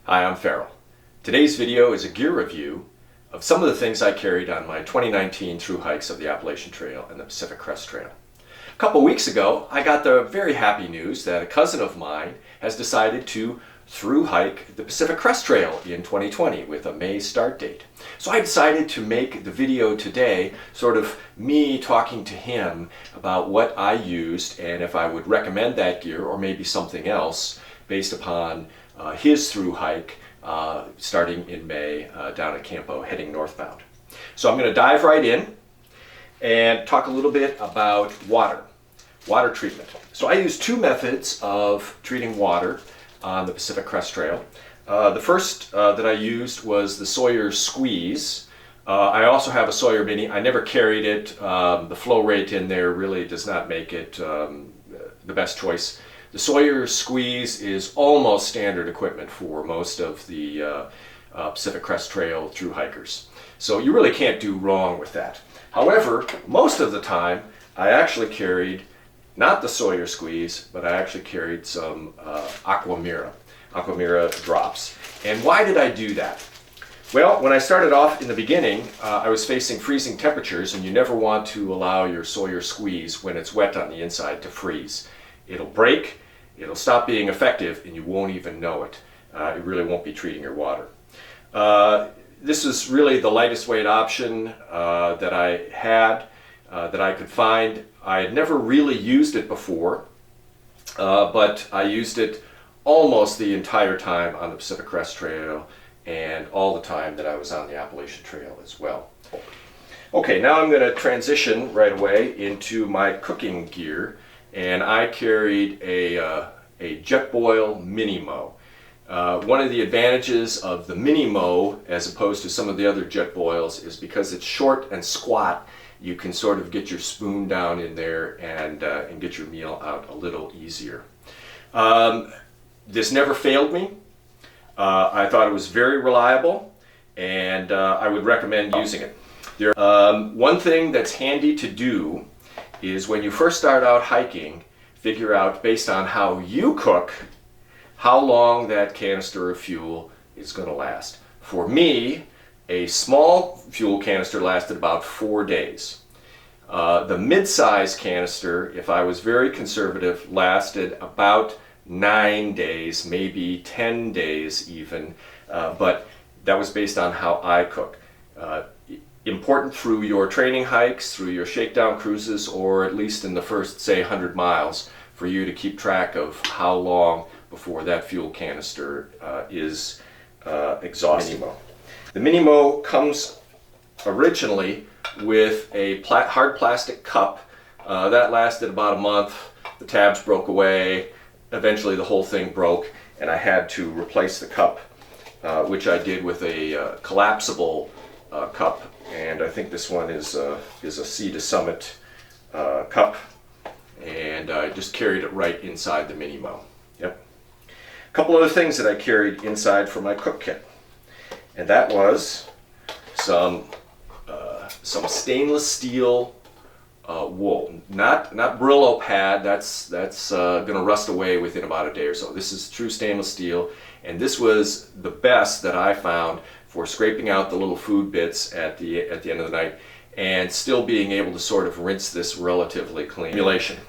Hi, I'm Farrell. Today's video is a gear review of some of the things I carried on my 2019 through hikes of the Appalachian Trail and the Pacific Crest Trail. A couple weeks ago, I got the very happy news that a cousin of mine has decided to through hike the Pacific Crest Trail in 2020 with a May start date. So I decided to make the video today sort of me talking to him about what I used and if I would recommend that gear or maybe something else based upon his through hike starting in May down at Campo heading northbound. So I'm going to dive right in and talk a little bit about water treatment. So I use two methods of treating water on the Pacific Crest Trail. The first that I used was the Sawyer Squeeze. I also have a Sawyer Mini. I never carried it. The flow rate in there really does not make it the best choice. The Sawyer Squeeze is almost standard equipment for most of the Pacific Crest Trail through hikers. So you really can't do wrong with that. However, most of the time I actually carried not the Sawyer Squeeze, but I actually carried some Aquamira drops. And why did I do that? Well, when I started off in the beginning, I was facing freezing temperatures, and you never want to allow your Sawyer Squeeze when it's wet on the inside to freeze. It'll break, it'll stop being effective, and you won't even know it. It really won't be treating your water. This is really the lightest weight option that I had, that I could find. I had never really used it before, but I used it almost the entire time on the Pacific Crest Trail and all the time that I was on the Appalachian Trail as well. Okay, now I'm going to transition right away into my cooking gear, and I carried a Jetboil Minimo. One of the advantages of the Minimo as opposed to some of the other Jetboils is because it's short and squat, you can sort of get your spoon down in there and get your meal out a little easier. This never failed me. I thought it was very reliable, and I would recommend using it. One thing that's handy to do is when you first start out hiking, figure out based on how you cook, how long that canister of fuel is going to last. For me, a small fuel canister lasted about 4 days. The mid-size canister, if I was very conservative, lasted about 9 days, maybe 10 days even, but that was based on how I cook. Important through your training hikes, through your shakedown cruises, or at least in the first, say, 100 miles, for you to keep track of how long before that fuel canister is exhausted. The Minimo comes originally with a hard plastic cup. That lasted about a month. The tabs broke away. Eventually the whole thing broke, and I had to replace the cup, which I did with a collapsible cup. And I think this one is a Sea to Summit cup, and I just carried it right inside the Minimo. Yep. A couple other things that I carried inside for my cook kit, and that was some stainless steel wool, not Brillo pad. That's going to rust away within about a day or so. This is true stainless steel, and this was the best that I found for scraping out the little food bits at the end of the night and still being able to sort of rinse this relatively clean.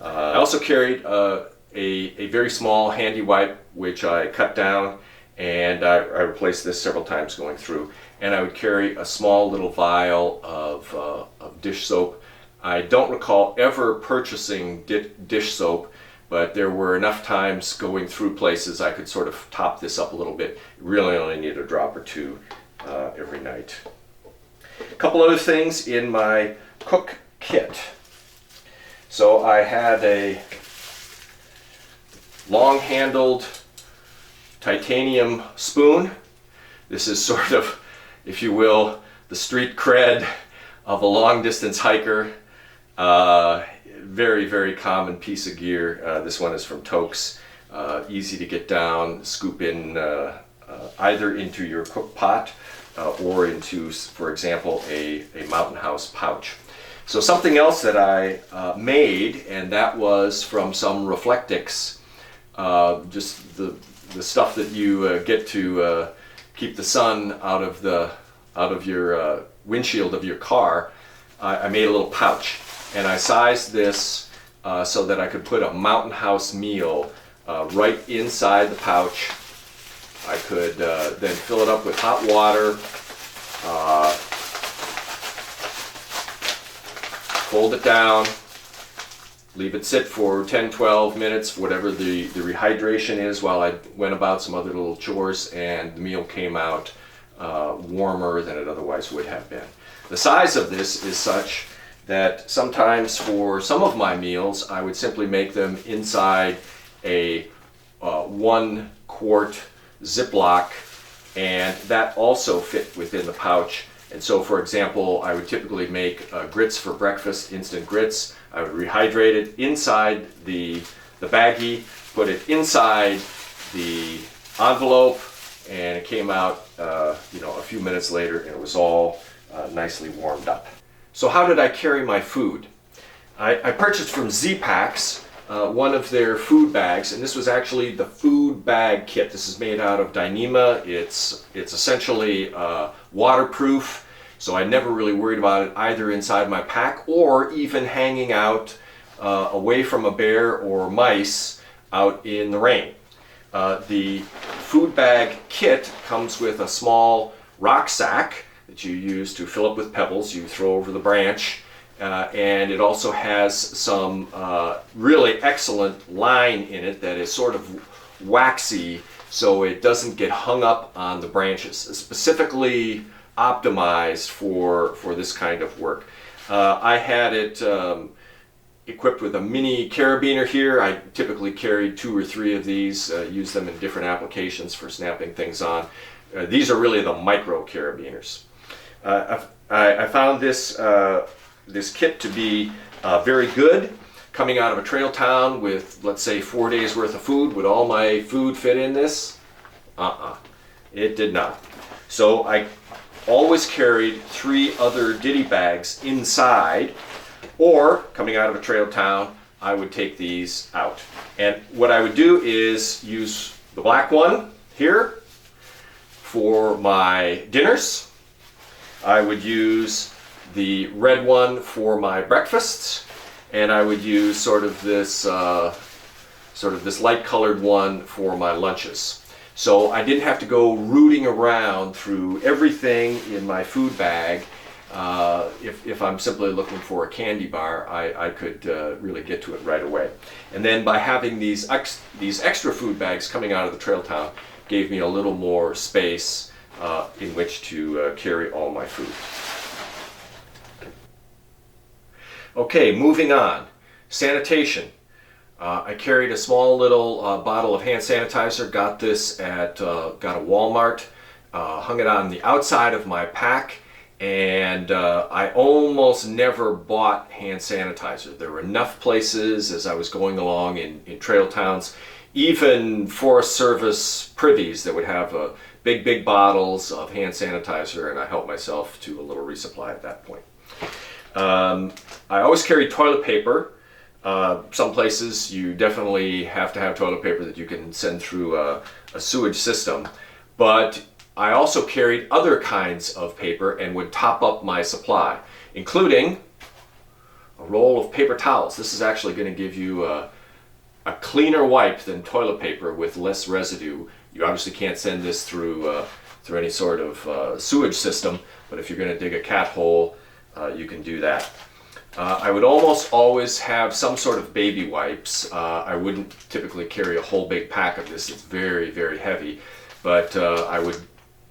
I also carried a very small handy wipe, which I cut down, and I replaced this several times going through. And I would carry a small little vial of dish soap. I don't recall ever purchasing dish soap, but there were enough times going through places I could sort of top this up a little bit. You really only need a drop or two every night. A couple other things in my cook kit. So I had a long-handled titanium spoon. This is sort of, if you will, the street cred of a long-distance hiker. Very, very common piece of gear. This one is from Tokes. Easy to get down, scoop in either into your cook pot or into, for example, a Mountain House pouch. So something else that I made, and that was from some Reflectix, just the the stuff that you get to keep the sun out of your windshield of your car, I made a little pouch, and I sized this so that I could put a Mountain House meal right inside the pouch. I could then fill it up with hot water, fold it down, leave it sit for 10-12 minutes, whatever the rehydration is, while I went about some other little chores, and the meal came out warmer than it otherwise would have been. The size of this is such that sometimes for some of my meals I would simply make them inside a 1 quart Ziploc, and that also fit within the pouch. And so, for example, I would typically make grits for breakfast, instant grits. I would rehydrate it inside the baggie, put it inside the envelope, and it came out a few minutes later, and it was all nicely warmed up. So how did I carry my food? I purchased from Z-Packs one of their food bags, and this was actually the food bag kit. This is made out of Dyneema. It's essentially waterproof, so I never really worried about it either inside my pack or even hanging out away from a bear or mice out in the rain. The food bag kit comes with a small rock sack that you use to fill up with pebbles you throw over the branch. And it also has some really excellent line in it that is sort of waxy, so it doesn't get hung up on the branches. It's specifically optimized for this kind of work. I had it equipped with a mini carabiner here. I typically carry 2 or 3 of these, use them in different applications for snapping things on. These are really the micro carabiners. I found this kit to be very good. Coming out of a trail town with, let's say, 4 days worth of food, would all my food fit in this? It did not. So I always carried 3 other ditty bags inside, or coming out of a trail town, I would take these out. And what I would do is use the black one here for my dinners. I would use the red one for my breakfasts, and I would use sort of this light colored one for my lunches. So I didn't have to go rooting around through everything in my food bag. If I'm simply looking for a candy bar, I could really get to it right away. And then by having these extra food bags coming out of the trail town gave me a little more space in which to carry all my food. Okay, moving on. Sanitation. I carried a small little bottle of hand sanitizer. Got this at a Walmart. Hung it on the outside of my pack, and I almost never bought hand sanitizer. There were enough places as I was going along in trail towns, even Forest Service privies that would have big bottles of hand sanitizer, and I helped myself to a little resupply at that point. I always carry toilet paper. Some places you definitely have to have toilet paper that you can send through a sewage system, but I also carried other kinds of paper and would top up my supply, including a roll of paper towels. This is actually going to give you a cleaner wipe than toilet paper with less residue. You obviously can't send this through any sort of sewage system, but if you're going to dig a cat hole, you can do that. I would almost always have some sort of baby wipes. I wouldn't typically carry a whole big pack of this. It's very, very heavy. But I would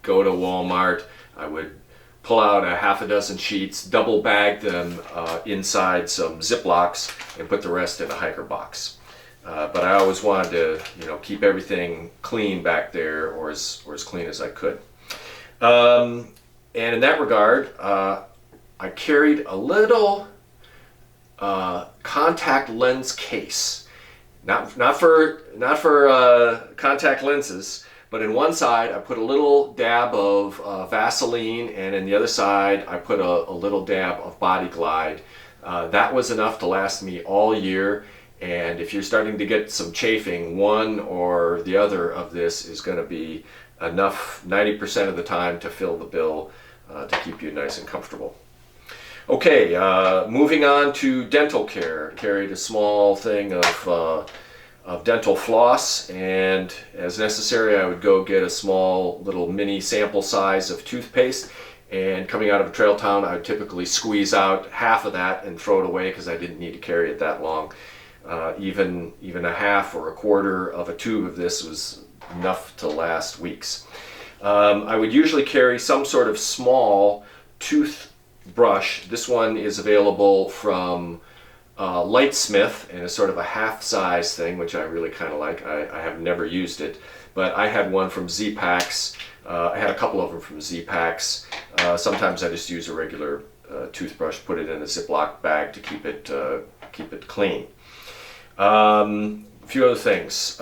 go to Walmart. I would pull out a half a dozen sheets, double bag them inside some Ziplocs, and put the rest in a hiker box. But I always wanted to, keep everything clean back there, or as clean as I could. And in that regard, I carried a little contact lens case, not for contact lenses, but in one side I put a little dab of Vaseline, and in the other side I put a little dab of Body Glide. That was enough to last me all year, And if you're starting to get some chafing, one or the other of this is going to be enough 90% of the time to fill the bill to keep you nice and comfortable. Okay, moving on to dental care. Carried a small thing of dental floss, and as necessary I would go get a small little mini sample size of toothpaste, and coming out of a trail town I would typically squeeze out half of that and throw it away because I didn't need to carry it that long. Even a half or a quarter of a tube of this was enough to last weeks. I would usually carry some sort of small toothbrush. This one is available from Lightsmith, and it's sort of a half-size thing, which I really kind of like. I have never used it, but I had one from Z-Packs. I had a couple of them from Z-Packs. Sometimes I just use a regular toothbrush, put it in a Ziploc bag to keep it clean. A few other things.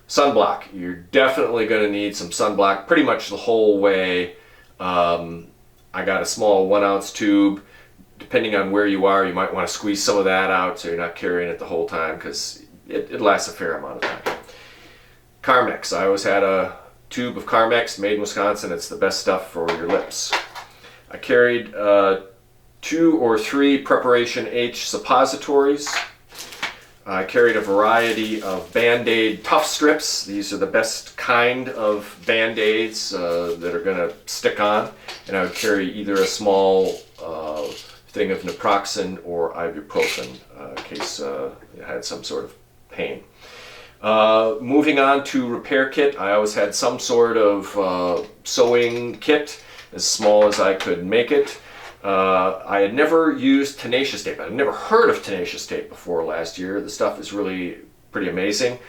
Sunblock. You're definitely going to need some sunblock pretty much the whole way. I got a small 1 ounce tube. Depending on where you are, you might want to squeeze some of that out so you're not carrying it the whole time, because it lasts a fair amount of time. Carmex. I always had a tube of Carmex made in Wisconsin. It's the best stuff for your lips. I carried 2 or 3 Preparation H suppositories. I carried a variety of Band-Aid tough strips. These are the best kind of Band-Aids that are going to stick on. And I would carry either a small thing of naproxen or ibuprofen in case you had some sort of pain. Moving on to repair kit, I always had some sort of sewing kit, as small as I could make it. I had never used tenacious tape. I had never heard of tenacious tape before last year. The stuff is really pretty amazing.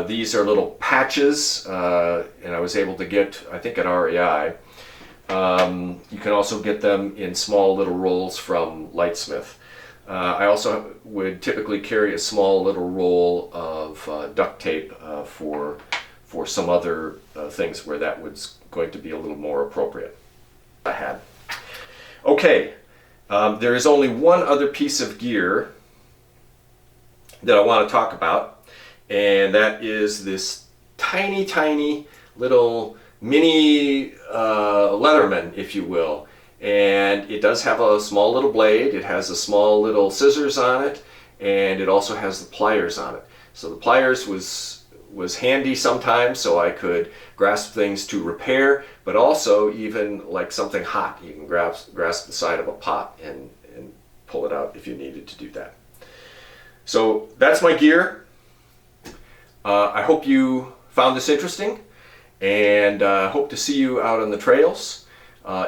These are little patches, and I was able to get, I think, at REI. You can also get them in small little rolls from Lightsmith. I also would typically carry a small little roll of duct tape for some other things where that was going to be a little more appropriate. I had. Okay, there is only one other piece of gear that I want to talk about, and that is this tiny, tiny little mini Leatherman, if you will. And it does have a small little blade, it has a small little scissors on it, and it also has the pliers on it. So the pliers was handy sometimes, so I could grasp things to repair, but also even like something hot, you can grasp the side of a pot and pull it out if you needed to do that. So that's my gear. I hope you found this interesting, and hope to see you out on the trails.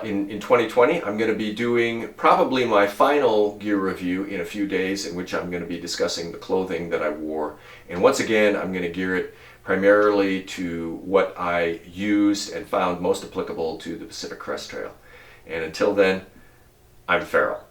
In 2020, I'm going to be doing probably my final gear review in a few days, in which I'm going to be discussing the clothing that I wore. And once again, I'm going to gear it primarily to what I used and found most applicable to the Pacific Crest Trail. And until then, I'm Farrell.